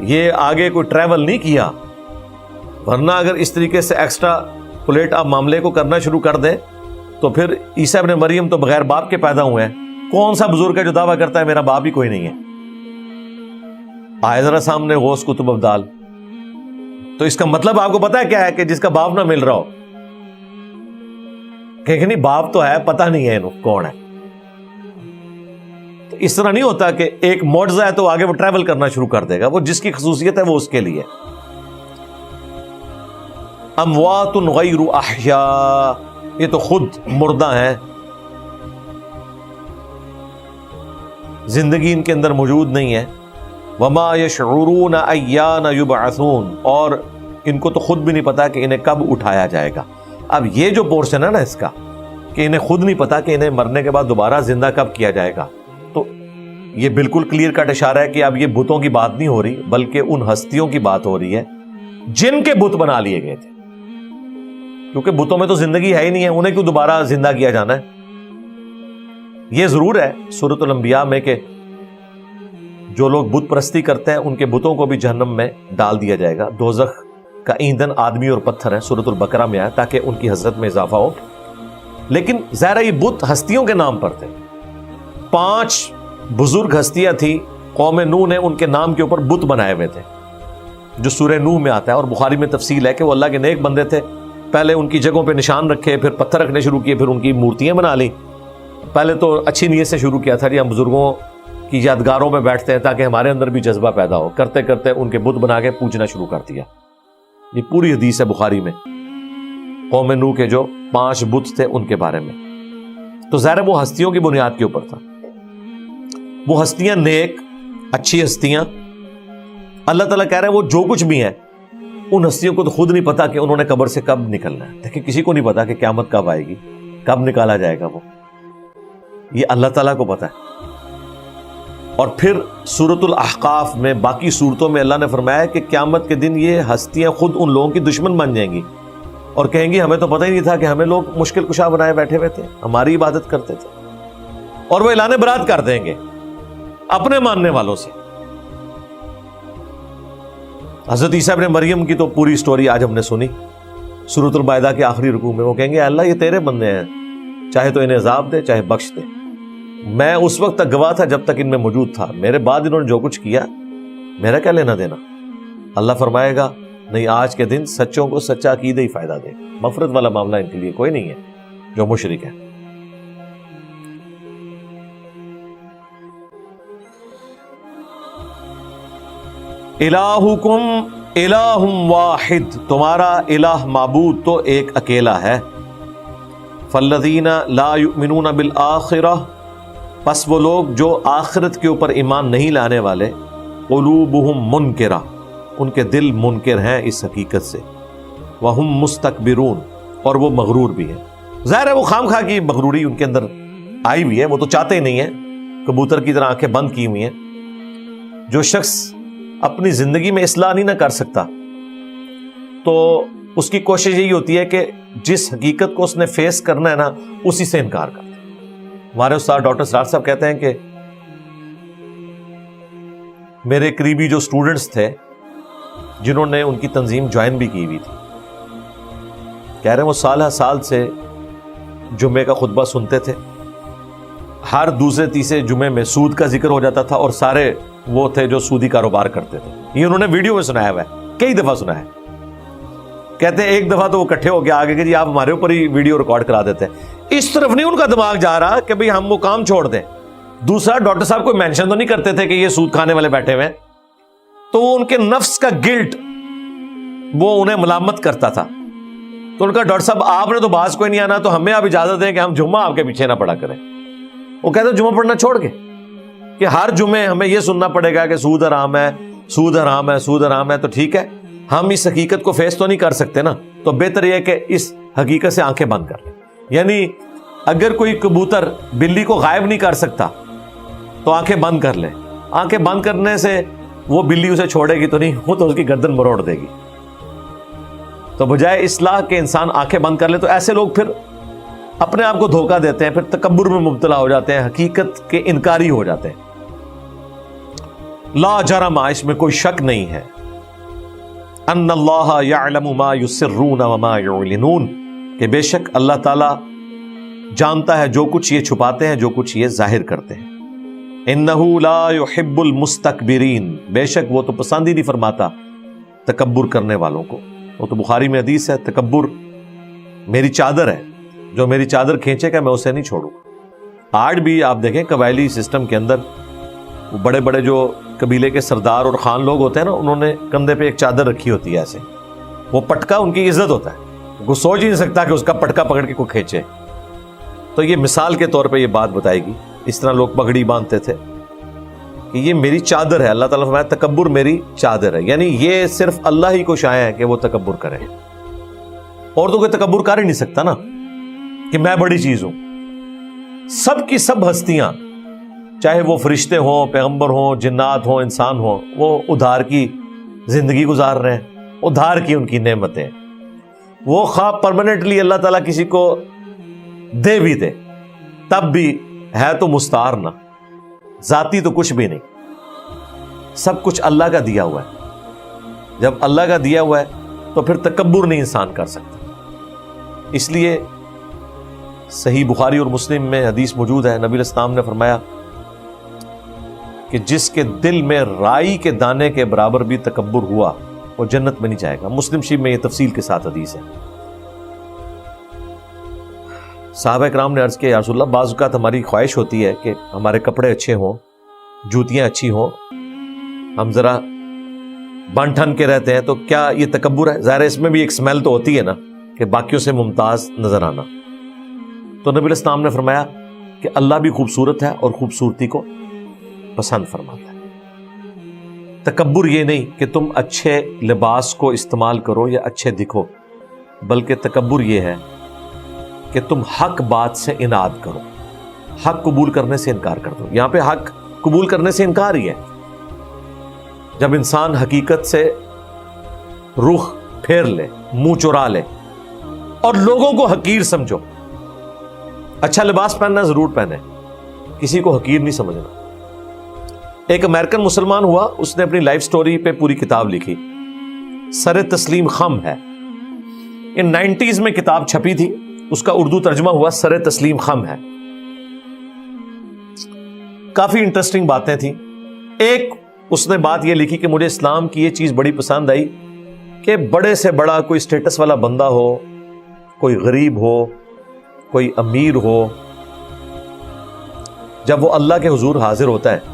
یہ آگے کوئی ٹریول نہیں کیا، ورنہ اگر اس طریقے سے ایکسٹرا پولیٹ آپ معاملے کو کرنا شروع کر دیں تو پھر عیسیٰ ابن مریم تو بغیر باپ کے پیدا ہوئے ہیں. کون سا بزرگ ہے جو دعویٰ کرتا ہے میرا باپ ہی کوئی نہیں ہے؟ آئے ذرا سامنے غوث قطب ابدال. تو اس کا مطلب آپ کو پتا ہے کیا ہے؟ کہ جس کا باپ نہ مل رہا ہو، کہ نہیں باپ تو ہے، پتہ نہیں ہے کون ہے. تو اس طرح نہیں ہوتا کہ ایک معجزہ ہے تو آگے وہ ٹریول کرنا شروع کر دے گا. وہ جس کی خصوصیت ہے وہ اس کے لیے. اموات غیر احیاء، یہ تو خود مردہ ہیں، زندگی ان کے اندر موجود نہیں ہے. وما یشعرون ایان یبعثون، اور ان کو تو خود بھی نہیں پتا کہ انہیں کب اٹھایا جائے گا. اب یہ جو پورشن ہے نا اس کا، کہ انہیں خود نہیں پتا کہ انہیں مرنے کے بعد دوبارہ زندہ کب کیا جائے گا، تو یہ بالکل کلیئر کٹ اشارہ ہے کہ اب یہ بتوں کی بات نہیں ہو رہی، بلکہ ان ہستیوں کی بات ہو رہی ہے جن کے بت بنا لیے گئے تھے. کیونکہ بتوں میں تو زندگی ہے ہی نہیں ہے، انہیں کیوں دوبارہ زندہ کیا جانا ہے. یہ ضرور ہے سورۃ الانبیاء میں کہ جو لوگ بت پرستی کرتے ہیں ان کے بتوں کو بھی جہنم میں ڈال دیا جائے گا. دوزخ کا ایندھن آدمی اور پتھر ہے، سورۃ البقرہ میں آیا، تاکہ ان کی حضرت میں اضافہ ہو. لیکن ظاہر یہ بت ہستیوں کے نام پر تھے. 5 بزرگ ہستیاں تھیں، قوم نوح نے ان کے نام کے اوپر بت بنائے ہوئے تھے، جو سورہ نوح میں آتا ہے. اور بخاری میں تفصیل ہے کہ وہ اللہ کے نیک بندے تھے. پہلے ان کی جگہوں پہ نشان رکھے، پھر پتھر رکھنے شروع کیے، پھر ان کی مورتیاں بنا لی. پہلے تو اچھی نیت سے شروع کیا تھا جی ہم بزرگوں کی یادگاروں میں بیٹھتے ہیں تاکہ ہمارے اندر بھی جذبہ پیدا ہو. کرتے کرتے ان کے بت بنا کے پوجنا شروع کر دیا. یہ پوری حدیث ہے بخاری میں، قوم نوح کے جو 5 بت تھے ان کے بارے میں. تو ظاہر وہ ہستیوں کی بنیاد کے اوپر تھا. وہ ہستیاں نیک اچھی ہستیاں، اللہ تعالیٰ کہہ رہے ہیں وہ جو کچھ بھی ہیں ان ہستیوں کو تو خود نہیں پتا کہ انہوں نے قبر سے کب نکلنا ہے. دیکھیں کسی کو نہیں پتا کہ قیامت کب آئے گی، کب نکالا جائے گا. وہ یہ اللہ تعالیٰ کو پتا ہے. اور پھر سورۃ الاحقاف میں باقی صورتوں میں اللہ نے فرمایا کہ قیامت کے دن یہ ہستیاں خود ان لوگوں کی دشمن بن جائیں گی اور کہیں گی ہمیں تو پتہ ہی نہیں تھا کہ ہمیں لوگ مشکل کشا بنائے بیٹھے ہوئے تھے، ہماری عبادت کرتے تھے. اور وہ اعلان برات کر دیں گے اپنے ماننے والوں سے. حضرت عیسیٰ ابن مریم کی تو پوری سٹوری آج ہم نے سنی سورۃ المائدہ کے آخری رکوع میں. وہ کہیں گے اللہ یہ تیرے بندے ہیں، چاہے تو انہیں عذاب دے چاہے بخش دے. میں اس وقت تک گواہ تھا جب تک ان میں موجود تھا، میرے بعد انہوں نے جو کچھ کیا میرا کیا لینا دینا. اللہ فرمائے گا نہیں، آج کے دن سچوں کو سچا عقیدہ ہی فائدہ دے. مغفرت والا معاملہ ان کے لیے کوئی نہیں ہے جو مشرک ہے. الہکم الہ واحد، تمہارا الہ معبود تو ایک اکیلا ہے. فالذین لا یؤمنون بالآخرہ، پس وہ لوگ جو آخرت کے اوپر ایمان نہیں لانے والے، قلوبہم منکرہ، ان کے دل منکر ہیں اس حقیقت سے. وہم مستکبرون، اور وہ مغرور بھی ہیں. ظاہر ہے وہ خام خواہ کی مغروری ان کے اندر آئی ہوئی ہے، وہ تو چاہتے ہی نہیں ہیں، کبوتر کی طرح آنکھیں بند کی ہوئی ہیں. جو شخص اپنی زندگی میں اصلاح نہیں نہ کر سکتا تو اس کی کوشش یہی ہوتی ہے کہ جس حقیقت کو اس نے فیس کرنا ہے نا اسی سے انکار کرتا ہے. ہمارے استاد ڈاکٹر سرار صاحب کہتے ہیں کہ میرے قریبی جو اسٹوڈنٹس تھے جنہوں نے ان کی تنظیم جوائن بھی کی ہوئی تھی، کہہ رہے ہیں وہ سالہ سال سے جمعے کا خطبہ سنتے تھے. ہر دوسرے تیسرے جمعے میں سود کا ذکر ہو جاتا تھا اور سارے وہ تھے جو سودی کاروبار کرتے تھے. یہ انہوں نے ویڈیو میں سنایا ہوا ہے، کئی دفعہ سنا ہے. کہتے ہیں ایک دفعہ تو وہ اکٹھے ہو گیا آگے کہ جی آپ ہمارے اوپر ہی ویڈیو ریکارڈ کرا دیتے ہیں. اس طرف نہیں ان کا دماغ جا رہا کہ بھئی ہم وہ کام چھوڑ دیں. دوسرا ڈاکٹر صاحب کوئی مینشن تو نہیں کرتے تھے کہ یہ سود کھانے والے بیٹھے ہوئے ہیں، تو وہ ان کے نفس کا گلٹ وہ انہیں ملامت کرتا تھا. تو ان کا ڈاکٹر صاحب آپ نے تو باز کوئی نہیں آنا تو ہمیں آپ اجازت دیں کہ ہم جمعہ آپ کے پیچھے نہ پڑا کریں. وہ کہتے ہیں جمعہ پڑھنا چھوڑ کے کہ ہر جمعے ہمیں یہ سننا پڑے گا کہ سود حرام ہے، سود حرام ہے، سود حرام ہے. تو ٹھیک ہے، ہم اس حقیقت کو فیس تو نہیں کر سکتے نا، تو بہتر یہ کہ اس حقیقت سے آنکھیں بند کر لیں. یعنی اگر کوئی کبوتر بلی کو غائب نہیں کر سکتا تو آنکھیں بند کر لیں. آنکھیں بند کرنے سے وہ بلی اسے چھوڑے گی تو نہیں، وہ تو اس کی گردن مروڑ دے گی. تو بجائے اصلاح کے انسان آنکھیں بند کر لے. تو ایسے لوگ پھر اپنے آپ کو دھوکہ دیتے ہیں، پھر تکبر میں مبتلا ہو جاتے ہیں، حقیقت کے انکاری ہو جاتے ہیں. لا جرم، اس میں کوئی شک نہیں ہے، ان اللہ یعلم ما یسرون وما یعلنون، کہ بے شک اللہ تعالی جانتا ہے جو کچھ یہ چھپاتے ہیں، جو کچھ یہ ظاہر کرتے ہیں. انہ لا یحب المستکبرین، بے شک وہ تو پسند ہی نہیں فرماتا تکبر کرنے والوں کو. وہ تو بخاری میں حدیث ہے، تکبر میری چادر ہے، جو میری چادر کھینچے گا میں اسے نہیں چھوڑوں. آج بھی آپ دیکھیں قبائلی سسٹم کے اندر وہ بڑے بڑے جو قبیلے کے سردار اور خان لوگ ہوتے ہیں نا، انہوں نے کندھے پہ ایک چادر رکھی ہوتی ہے ایسے، وہ پٹکا ان کی عزت ہوتا ہے، وہ سوچ ہی نہیں سکتا کہ اس کا پٹکا پکڑ کے کوئی کھینچے. تو یہ مثال کے طور پہ یہ بات بتائے گی. اس طرح لوگ پگڑی باندھتے تھے کہ یہ میری چادر ہے. اللہ تعالیٰ فرمایا تکبر میری چادر ہے، یعنی یہ صرف اللہ ہی کو شائع ہے کہ وہ تکبر کرے، اور تو کوئی تکبر کر ہی نہیں سکتا نا کہ میں بڑی چیز ہوں. سب کی سب ہستیاں، چاہے وہ فرشتے ہوں، پیغمبر ہوں، جنات ہوں، انسان ہوں، وہ ادھار کی زندگی گزار رہے ہیں، ادھار کی ان کی نعمتیں. وہ خواب پرماننٹلی اللہ تعالیٰ کسی کو دے بھی دے تب بھی ہے تو مستعار نہ، ذاتی تو کچھ بھی نہیں، سب کچھ اللہ کا دیا ہوا ہے. جب اللہ کا دیا ہوا ہے تو پھر تکبر نہیں انسان کر سکتا. اس لیے صحیح بخاری اور مسلم میں حدیث موجود ہے، نبی علیہ السلام نے فرمایا کہ جس کے دل میں رائی کے دانے کے برابر بھی تکبر ہوا وہ جنت میں نہیں جائے گا. مسلم شریف میں یہ تفصیل کے ساتھ حدیث ہے. صحابہ کرام نے عرض کیا یا رسول اللہ، بعض اوقات ہماری خواہش ہوتی ہے کہ ہمارے کپڑے اچھے ہوں، جوتیاں اچھی ہوں، ہم ذرا بن ٹھن کے رہتے ہیں، تو کیا یہ تکبر ہے؟ ظاہر ہے اس میں بھی ایک سمیل تو ہوتی ہے نا کہ باقیوں سے ممتاز نظر آنا. تو نبی علیہ السلام نے فرمایا کہ اللہ بھی خوبصورت ہے اور خوبصورتی کو پسند فرماتا ہے. تکبر یہ نہیں کہ تم اچھے لباس کو استعمال کرو یا اچھے دکھو، بلکہ تکبر یہ ہے کہ تم حق بات سے اناد کرو، حق قبول کرنے سے انکار کر دو. یہاں پہ حق قبول کرنے سے انکار ہی ہے. جب انسان حقیقت سے رخ پھیر لے، منہ چرا لے اور لوگوں کو حقیر سمجھو. اچھا لباس پہننا ضرور پہنے، کسی کو حقیر نہیں سمجھنا. ایک امریکن مسلمان ہوا، اس نے اپنی لائف سٹوری پہ پوری کتاب لکھی، سر تسلیم خم ہے. ان 90s میں کتاب چھپی تھی، اس کا اردو ترجمہ ہوا سر تسلیم خم ہے. کافی انٹرسٹنگ باتیں تھیں. ایک اس نے بات یہ لکھی کہ مجھے اسلام کی یہ چیز بڑی پسند آئی کہ بڑے سے بڑا کوئی سٹیٹس والا بندہ ہو، کوئی غریب ہو، کوئی امیر ہو، جب وہ اللہ کے حضور حاضر ہوتا ہے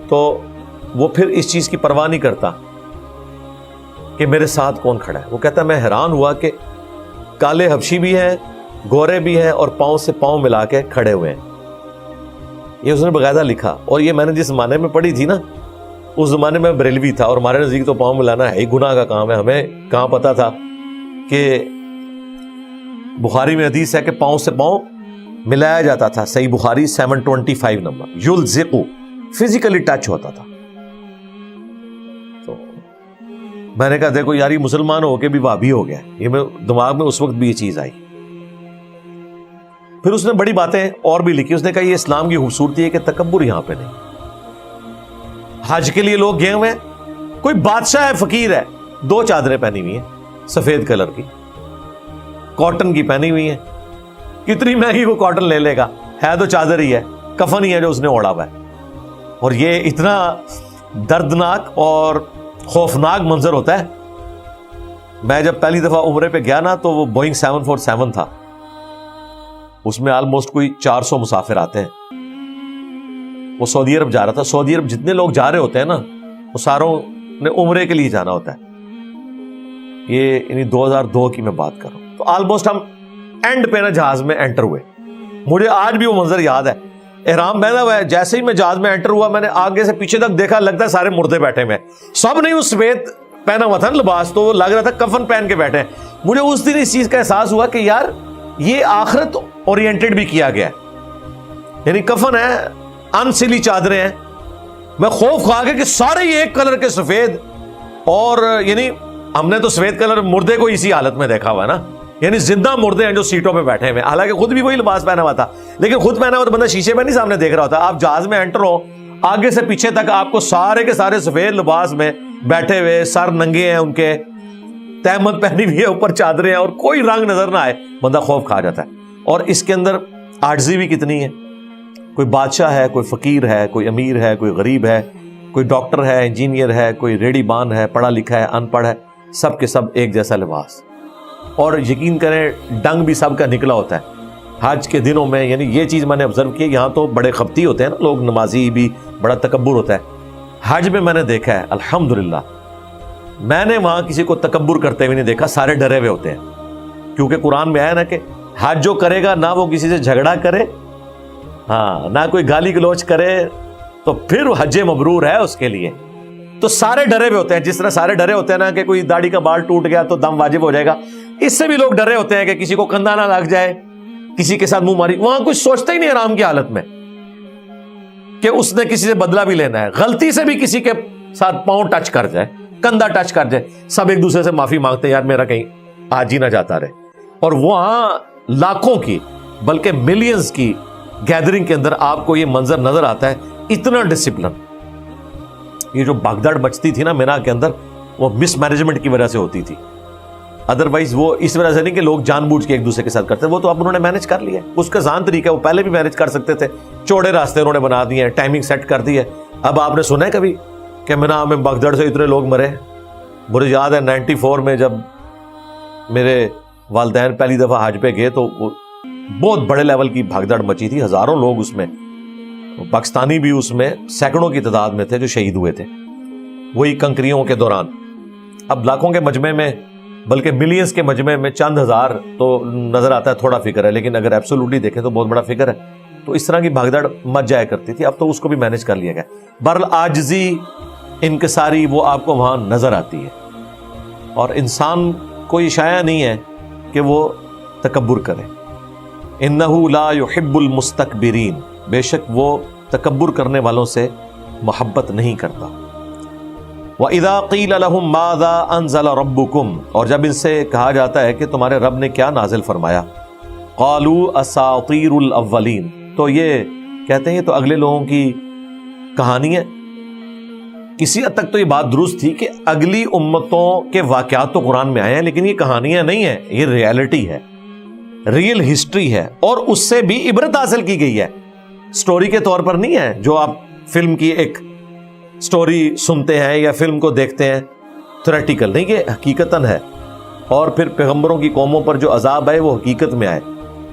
تو وہ پھر اس چیز کی پرواہ نہیں کرتا کہ میرے ساتھ کون کھڑا ہے. وہ کہتا ہے میں حیران ہوا کہ کالے حبشی بھی ہیں، گورے بھی ہیں، اور پاؤں سے پاؤں ملا کے کھڑے ہوئے ہیں. یہ اس نے باقاعدہ لکھا. اور یہ میں نے جس زمانے میں پڑھی تھی نا، اس زمانے میں بریلوی تھا، اور ہمارے نزدیک تو پاؤں ملانا ہے ہی گناہ کا کام ہے. ہمیں کہاں پتا تھا کہ بخاری میں حدیث ہے کہ پاؤں سے پاؤں ملایا جاتا تھا. صحیح بخاری 725 نمبر. یلزقو، فزیکلی ٹچ ہوتا تھا. تو میں نے کہا دیکھو یار، یہ مسلمان ہو کے بھی وہابی ہو گیا. یہ میں دماغ میں اس وقت بھی یہ چیز آئی. پھر اس نے بڑی باتیں اور بھی لکھی. اس نے کہا یہ اسلام کی خوبصورتی ہے کہ تکبر یہاں پہ نہیں. حج کے لیے لوگ گئے ہوئے ہیں، کوئی بادشاہ ہے، فقیر ہے، 2 چادریں پہنی ہوئی ہیں سفید کلر کی، کاٹن کی پہنی ہوئی ہیں. کتنی مہنگی وہ کاٹن لے لے گا، ہے تو چادر ہی ہے، کفن ہی ہے جو اس نے اوڑا ہوا ہے. اور یہ اتنا دردناک اور خوفناک منظر ہوتا ہے. میں جب پہلی دفعہ عمرے پہ گیا نا، تو وہ بوئنگ 747 تھا، اس میں آلموسٹ کوئی 400 مسافر آتے ہیں. وہ سعودی عرب جا رہا تھا. سعودی عرب جتنے لوگ جا رہے ہوتے ہیں نا، وہ ساروں نے عمرے کے لیے جانا ہوتا ہے. یہ یعنی 2002 کی میں بات کر رہا ہوں. تو آلموسٹ ہم اینڈ پہ نا جہاز میں انٹر ہوئے. مجھے آج بھی وہ منظر یاد ہے. احرام پہنا ہوا ہے، جیسے ہی میں جہاز میں انٹر ہوا، میں نے آگے سے پیچھے تک دیکھا، لگتا ہے سارے مردے بیٹھے ہوئے. سب نے وہ سفید پہنا ہوا تھا نا لباس، تو وہ لگ رہا تھا کفن پہن کے بیٹھے. مجھے اس دن اس چیز کا احساس ہوا کہ یار یہ آخرت اورینٹڈ بھی کیا گیا ہے. یعنی کفن ہے، ان سلی چادریں ہیں، میں خوف کھا کے کہ سارے ہی ایک کلر کے سفید، اور یعنی ہم نے تو سفید کلر مردے کو اسی حالت میں دیکھا ہوا نا، یعنی زندہ مردے ہیں جو سیٹوں پہ بیٹھے ہوئے، حالانکہ خود بھی وہی لباس پہنا ہوا تھا، لیکن خود پہنا ہوا تو بندہ شیشے میں نہیں سامنے دیکھ رہا ہوتا. آپ جہاز میں انٹر ہو، آگے سے پیچھے تک آپ کو سارے کے سارے سفید لباس میں بیٹھے ہوئے، سر ننگے ہیں ان کے، تہمت پہنی ہوئی ہے، اوپر چادریں ہیں، اور کوئی رنگ نظر نہ آئے، بندہ خوف کھا جاتا ہے. اور اس کے اندر عاجزی بھی کتنی ہے. کوئی بادشاہ ہے، کوئی فقیر ہے، کوئی امیر ہے، کوئی غریب ہے، کوئی ڈاکٹر ہے، انجینئر ہے، کوئی ریڈی بان ہے، پڑھا لکھا ہے، ان پڑھ ہے، سب کے سب ایک جیسا لباس. اور یقین کریں ڈنگ بھی سب کا نکلا ہوتا ہے حج کے دنوں میں. یعنی یہ چیز میں نے آبزرو کی، یہاں تو بڑے خبتی ہوتے ہیں نا لوگ، نمازی بھی بڑا تکبر ہوتا ہے. حج میں میں نے دیکھا ہے الحمدللہ، میں نے وہاں کسی کو تکبر کرتے ہوئے نہیں دیکھا، سارے ڈرے ہوئے ہوتے ہیں. کیونکہ قرآن میں آیا نا کہ حج جو کرے گا نہ وہ کسی سے جھگڑا کرے، ہاں نہ کوئی گالی گلوچ کرے، تو پھر حج مبرور ہے اس کے لیے. تو سارے ڈرے ہوئے ہوتے ہیں، جس طرح سارے ڈرے ہوتے ہیں نا کہ کوئی داڑھی کا بال ٹوٹ گیا تو دم واجب ہو جائے گا، اس سے بھی لوگ ڈرے ہوتے ہیں کہ کسی کو کندھا نہ لگ جائے، کسی کے ساتھ منہ ماری. وہاں کچھ سوچتا ہی نہیں آرام کی حالت میں کہ اس نے کسی سے بدلہ بھی لینا ہے. غلطی سے بھی کسی کے ساتھ پاؤں ٹچ کر جائے، کندھا ٹچ کر جائے، سب ایک دوسرے سے معافی مانگتے ہیں، یار میرا کہیں آج ہی نہ جاتا رہے. اور وہاں لاکھوں کی بلکہ ملینز کی گیدرنگ کے اندر آپ کو یہ منظر نظر آتا ہے، اتنا ڈسپلن. یہ جو بھگدڑ مچتی تھی نا مینا کے اندر، وہ مس مینجمنٹ کی وجہ سے ہوتی تھی. ادروائز وہ اس وجہ سے نہیں کہ لوگ جان بوجھ کے ایک دوسرے کے ساتھ کرتے، وہ تو اب انہوں نے مینج کر لیا. اس کا آسان طریقہ ہے، وہ پہلے بھی مینج کر سکتے تھے، چوڑے راستے انہوں نے بنا دیے ہیں، ٹائمنگ سیٹ کر دی ہے. اب آپ نے سنا ہے کبھی کہ مینا میں بھگدڑ سے اتنے لوگ مرے؟ مجھے یاد ہے 94 میں جب میرے والدین پہلی دفعہ حج پہ گئے تو وہ بہت بڑے لیول کی بھگدڑ مچی تھی، ہزاروں لوگ اس میں، پاکستانی بھی اس میں سینکڑوں کی تعداد میں تھے جو شہید ہوئے تھے وہی کنکریوں کے دوران. اب لاکھوں کے مجمع میں بلکہ ملینز کے مجمع میں چند ہزار تو نظر آتا ہے تھوڑا فکر ہے، لیکن اگر ایبسولوٹلی دیکھیں تو بہت بڑا فکر ہے. تو اس طرح کی بھگدڑ مچ جایا کرتی تھی، اب تو اس کو بھی مینج کر لیا گیا. بہرحال عاجزی، انکساری وہ آپ کو وہاں نظر آتی ہے. اور انسان کو یہ شایع نہیں ہے کہ وہ تکبر کرے. انہ لا یحب المستکبرین، بے شک وہ تکبر کرنے والوں سے محبت نہیں کرتا. وَإِذَا قِيلَ لَهُمْ مَاذَا أَنزَلَ رَبُّكُمْ، اور جب ان سے کہا جاتا ہے کہ تمہارے رب نے کیا نازل فرمایا، قَالُوا أَسَاطِيرُ الْأَوَّلِينَ، تو یہ کہتے ہیں یہ تو اگلے لوگوں کی کہانی ہے. کسی حد تک تو یہ بات درست تھی کہ اگلی امتوں کے واقعات تو قرآن میں آئے ہیں، لیکن یہ کہانیاں نہیں ہیں، یہ ریئلٹی ہے، ریئل ہسٹری ہے، اور اس سے بھی عبرت حاصل کی گئی ہے. سٹوری کے طور پر نہیں ہے جو آپ فلم کی ایک سٹوری سنتے ہیں یا فلم کو دیکھتے ہیں تھیوریٹیکل نہیں، یہ حقیقتاً ہے. اور پھر پیغمبروں کی قوموں پر جو عذاب آئے وہ حقیقت میں آئے.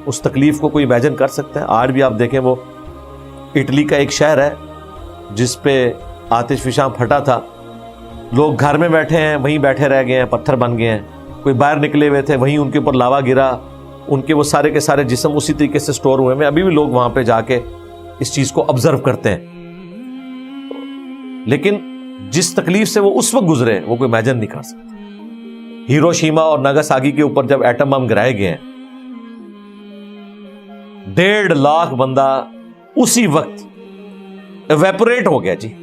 اس تکلیف کو کوئی امیجن کر سکتا ہے؟ آج بھی آپ دیکھیں وہ اٹلی کا ایک شہر ہے جس پہ آتش فشاں پھٹا تھا، لوگ گھر میں بیٹھے ہیں، وہیں بیٹھے رہ گئے ہیں، پتھر بن گئے ہیں. کوئی باہر نکلے ہوئے تھے، وہیں ان کے اوپر لاوا گرا، ان کے وہ سارے کے سارے جسم اسی طریقے سے سٹور ہوئے ہیں. ابھی بھی لوگ وہاں پہ جا کے اس چیز کو آبزرو کرتے ہیں. لیکن جس تکلیف سے وہ اس وقت گزرے وہ کوئی امیجن نہیں کر سکتا. ہیروشیما اور ناگاساکی کے اوپر جب ایٹم بم گرائے گئے ہیں، 1.5 لاکھ بندہ اسی وقت ایویپوریٹ ہو گیا. جی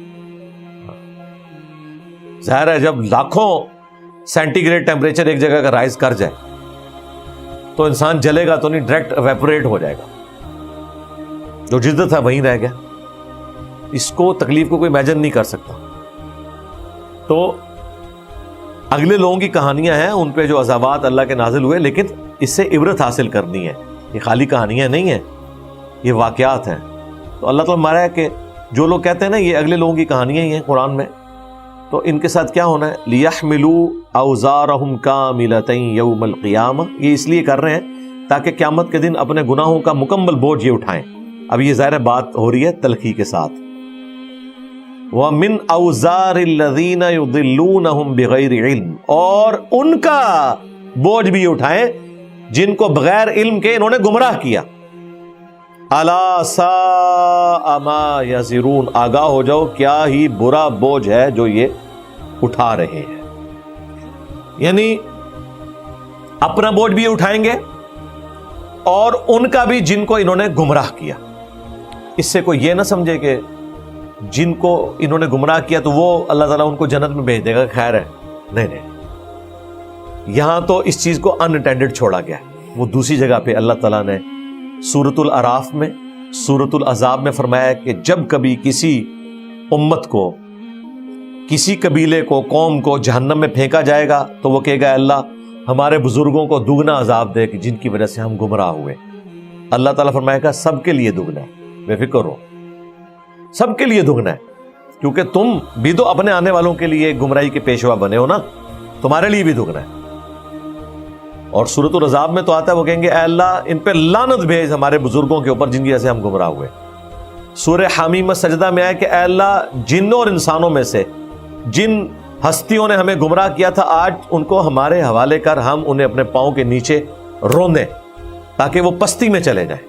ظاہر ہے جب لاکھوں سینٹی گریڈ ٹیمپریچر ایک جگہ کا رائز کر جائے تو انسان جلے گا تو نہیں، ڈائریکٹ ایویپوریٹ ہو جائے گا. جو جدت ہے وہیں رہ گیا. اس کو تکلیف کو کوئی امیجن نہیں کر سکتا. تو اگلے لوگوں کی کہانیاں ہیں، ان پہ جو عذابات اللہ کے نازل ہوئے، لیکن اس سے عبرت حاصل کرنی ہے. یہ خالی کہانیاں نہیں ہیں، یہ واقعات ہیں. تو اللہ تعالیٰ ہمارا ہے کہ جو لوگ کہتے ہیں نا یہ اگلے لوگوں کی کہانیاں ہی ہیں قرآن میں، تو ان کے ساتھ کیا ہونا ہے؟ لِيَحْمِلُوا أَوْزَارَهُمْ كَامِلَةً يَوْمَ الْقِيَامَةِ، یہ اس لیے کر رہے ہیں تاکہ قیامت کے دن اپنے گناہوں کا مکمل بوجھ یہ اٹھائیں. اب یہ ظاہر بات ہو رہی ہے تلخی کے ساتھ. وَمِنْ أَوْزَارِ الَّذِينَ يُضِلُّونَهُمْ بِغَيْرِ عِلْمٍ، اور ان کا بوجھ بھی اٹھائیں جن کو بغیر علم کے انہوں نے گمراہ کیا. الا ساء ما یزرون، آگاہ ہو جاؤ کیا ہی برا بوجھ ہے جو یہ اٹھا رہے ہیں. یعنی اپنا بوجھ بھی اٹھائیں گے اور ان کا بھی جن کو انہوں نے گمراہ کیا. اس سے کوئی یہ نہ سمجھے کہ جن کو انہوں نے گمراہ کیا تو وہ اللہ تعالیٰ ان کو جنت میں بھیج دے گا، خیر ہے، نہیں نہیں، یہاں تو اس چیز کو انٹینڈڈ چھوڑا گیا ہے۔ وہ دوسری جگہ پہ اللہ تعالیٰ نے سورۃ الاعراف میں، سورۃ الاحزاب میں فرمایا کہ جب کبھی کسی امت کو، کسی قبیلے کو، قوم کو جہنم میں پھینکا جائے گا تو وہ کہے گا اللہ ہمارے بزرگوں کو دگنا عذاب دے کہ جن کی وجہ سے ہم گمراہ ہوئے۔ اللہ تعالیٰ فرمائے گا سب کے لیے دگنا ہے، بے فکر ہو، سب کے لیے دگنا ہے، کیونکہ تم بھی تو اپنے آنے والوں کے لیے گمراہی کے پیشوا بنے ہو نا، تمہارے لیے بھی دگنا ہے۔ اور سورۃ الاحزاب میں تو آتا ہے وہ کہیں گے اے اللہ ان پہ لعنت بھیج ہمارے بزرگوں کے اوپر جن کی وجہ سے ہم گمراہ ہوئے۔ سورہ حمیم سجدہ میں آیا کہ اے اللہ جنوں اور انسانوں میں سے جن ہستیوں نے ہمیں گمراہ کیا تھا آج ان کو ہمارے حوالے کر، ہم انہیں اپنے پاؤں کے نیچے روندیں تاکہ وہ پستی میں چلے جائیں۔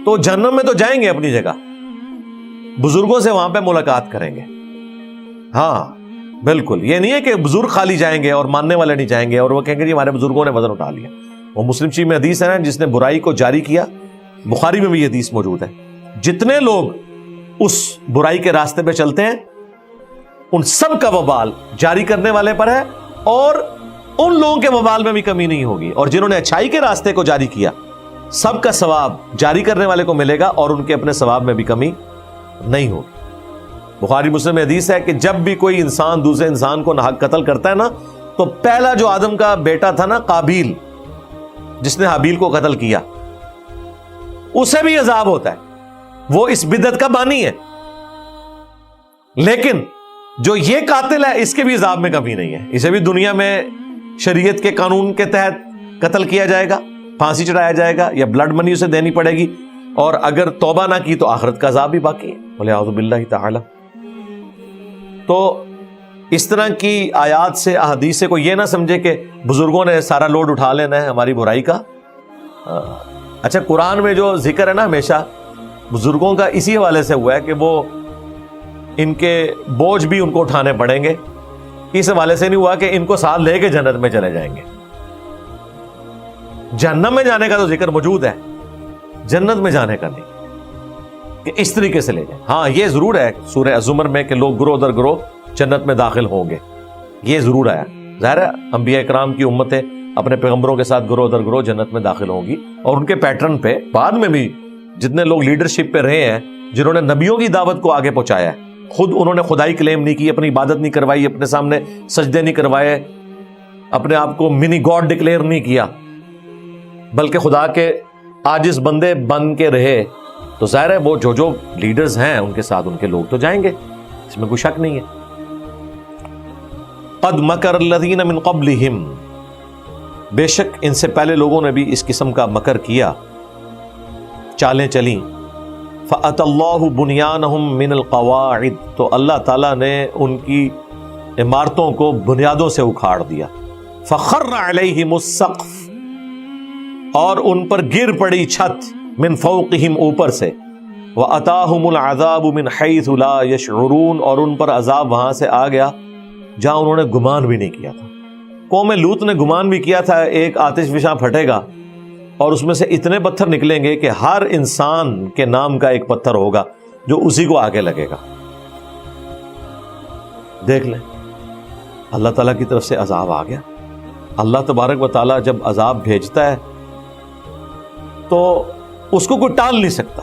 تو جہنم میں تو جائیں گے اپنی جگہ، بزرگوں سے وہاں پہ ملاقات کریں گے۔ ہاں بالکل، یہ نہیں ہے کہ بزرگ خالی جائیں گے اور ماننے والے نہیں جائیں گے اور وہ کہیں گے جی ہمارے بزرگوں نے وزن اٹھا لیا۔ وہ مسلم شریف میں حدیث ہے نا، جس نے برائی کو جاری کیا، بخاری میں بھی یہ حدیث موجود ہے، جتنے لوگ اس برائی کے راستے پہ چلتے ہیں ان سب کا وبال جاری کرنے والے پر ہے، اور ان لوگوں کے وبال میں بھی کمی نہیں ہوگی، اور جنہوں نے اچھائی کے راستے کو جاری کیا سب کا ثواب جاری کرنے والے کو ملے گا اور ان کے اپنے ثواب میں بھی کمی نہیں ہوگی۔ بخاری مسلم میں حدیث ہے کہ جب بھی کوئی انسان دوسرے انسان کو ناحق قتل کرتا ہے نا، تو پہلا جو آدم کا بیٹا تھا نا قابیل، جس نے حابیل کو قتل کیا، اسے بھی عذاب ہوتا ہے، وہ اس بدعت کا بانی ہے، لیکن جو یہ قاتل ہے اس کے بھی عذاب میں کمی نہیں ہے، اسے بھی دنیا میں شریعت کے قانون کے تحت قتل کیا جائے گا، پھانسی چڑھایا جائے گا یا بلڈ منی اسے دینی پڑے گی، اور اگر توبہ نہ کی تو آخرت کا عذاب بھی باقی ہے، وَلِعَوْذُ بِاللَّهِ تعالی۔ تو اس طرح کی آیات سے، احادیث سے کوئی یہ نہ سمجھے کہ بزرگوں نے سارا لوڈ اٹھا لینا ہے ہماری برائی کا۔ اچھا قرآن میں جو ذکر ہے نا ہمیشہ بزرگوں کا اسی حوالے سے ہوا ہے کہ وہ ان کے بوجھ بھی ان کو اٹھانے پڑیں گے، اس حوالے سے نہیں ہوا کہ ان کو ساتھ لے کے جنت میں چلے جائیں گے۔ جہنم میں جانے کا تو ذکر موجود ہے، جنت میں جانے کا نہیں کہ اس طریقے سے لے جائیں۔ ہاں یہ ضرور ہے سورہ الزمر میں کہ لوگ گروہ در گروہ جنت میں داخل ہوں گے، یہ ضرور آیا۔ ظاہر ہے انبیاء کرام کی امتیں اپنے پیغمبروں کے ساتھ گروہ در گروہ جنت میں داخل ہوں گی، اور ان کے پیٹرن پہ بعد میں بھی جتنے لوگ لیڈرشپ پہ رہے ہیں، جنہوں نے نبیوں کی دعوت کو آگے پہنچایا ہے، خود انہوں نے خدائی کلیم نہیں کی، اپنی عبادت نہیں کروائی، اپنے سامنے سجدے نہیں کروائے، اپنے آپ کو منی گاڈ ڈکلیئر نہیں کیا، بلکہ خدا کے عاجز بندے بن کے رہے، تو ظاہر ہے وہ جو لیڈرز ہیں ان کے ساتھ ان کے لوگ تو جائیں گے، اس میں کوئی شک نہیں ہے۔ قد مکر الذین من قبلہم، بے شک ان سے پہلے لوگوں نے بھی اس قسم کا مکر کیا، چالیں چلیں۔ فَأَتَى اللَّهُ بُنْيَانَهُمْ مِنَ الْقَوَاعِدِ، تو اللہ تعالیٰ نے ان کی عمارتوں کو بنیادوں سے اکھاڑ دیا۔ فَخَرَّ عَلَيْهِمُ السَّقْفُ، اور ان پر گر پڑی چھت، من فوقہم اوپر سے، وَأَتَاهُمُ الْعَذَابُ مِنْ حَيْثُ لَا يَشْعُرُونَ، اور ان پر عذاب وہاں سے آ گیا جہاں انہوں نے گمان بھی نہیں کیا تھا۔ قوم لوط نے گمان بھی کیا تھا ایک آتش فشاں پھٹے گا اور اس میں سے اتنے پتھر نکلیں گے کہ ہر انسان کے نام کا ایک پتھر ہوگا جو اسی کو آگے لگے گا۔ دیکھ لیں اللہ تعالیٰ کی طرف سے عذاب آ گیا۔ اللہ تبارک و تعالیٰ جب عذاب بھیجتا ہے تو اس کو کوئی ٹال نہیں سکتا۔